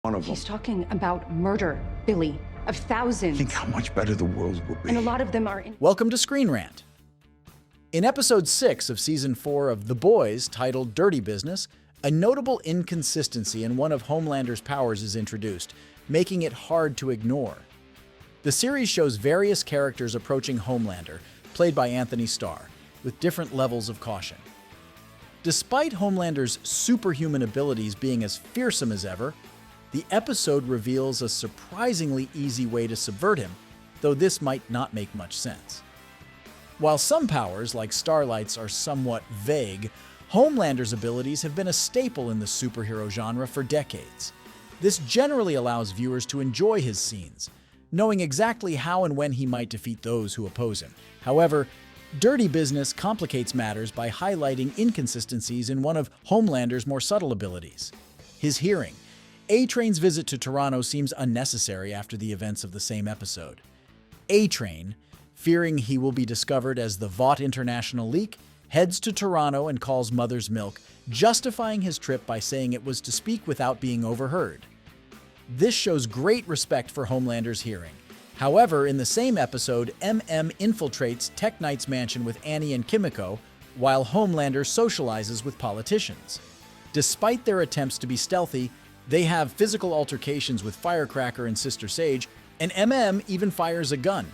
One of them. He's talking about murder, Billy, of thousands. Think how much better the world will be. And a lot of them are in. Welcome to ScreenRant. In episode 6 of season 4 of The Boys, titled Dirty Business, a notable inconsistency in one of Homelander's powers is introduced, making it hard to ignore. The series shows various characters approaching Homelander, played by Anthony Starr, with different levels of caution. Despite Homelander's superhuman abilities being as fearsome as ever, the episode reveals a surprisingly easy way to subvert him, though this might not make much sense. While some powers, like Starlight's, are somewhat vague, Homelander's abilities have been a staple in the superhero genre for decades. This generally allows viewers to enjoy his scenes, knowing exactly how and when he might defeat those who oppose him. However, Dirty Business complicates matters by highlighting inconsistencies in one of Homelander's more subtle abilities: his hearing. A-Train's visit to Toronto seems unnecessary after the events of the same episode. A-Train, fearing he will be discovered as the Vought International leak, heads to Toronto and calls Mother's Milk, justifying his trip by saying it was to speak without being overheard. This shows great respect for Homelander's hearing. However, in the same episode, MM infiltrates Tech Knight's mansion with Annie and Kimiko, while Homelander socializes with politicians. Despite their attempts to be stealthy, they have physical altercations with Firecracker and Sister Sage, and MM even fires a gun.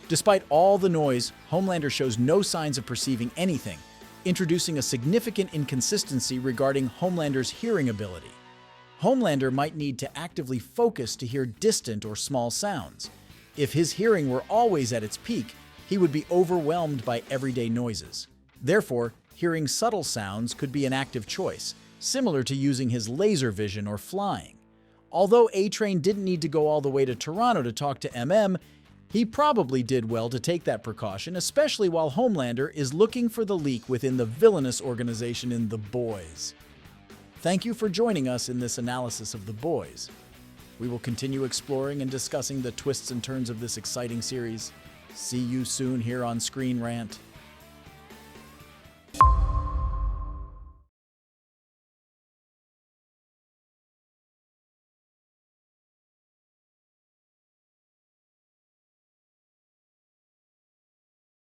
Despite all the noise, Homelander shows no signs of perceiving anything, introducing a significant inconsistency regarding Homelander's hearing ability. Homelander might need to actively focus to hear distant or small sounds. If his hearing were always at its peak, he would be overwhelmed by everyday noises. Therefore, hearing subtle sounds could be an active choice, similar to using his laser vision or flying. Although A-Train didn't need to go all the way to Toronto to talk to MM, he probably did well to take that precaution, especially while Homelander is looking for the leak within the villainous organization in The Boys. Thank you for joining us in this analysis of The Boys. We will continue exploring and discussing the twists and turns of this exciting series. See you soon here on ScreenRant.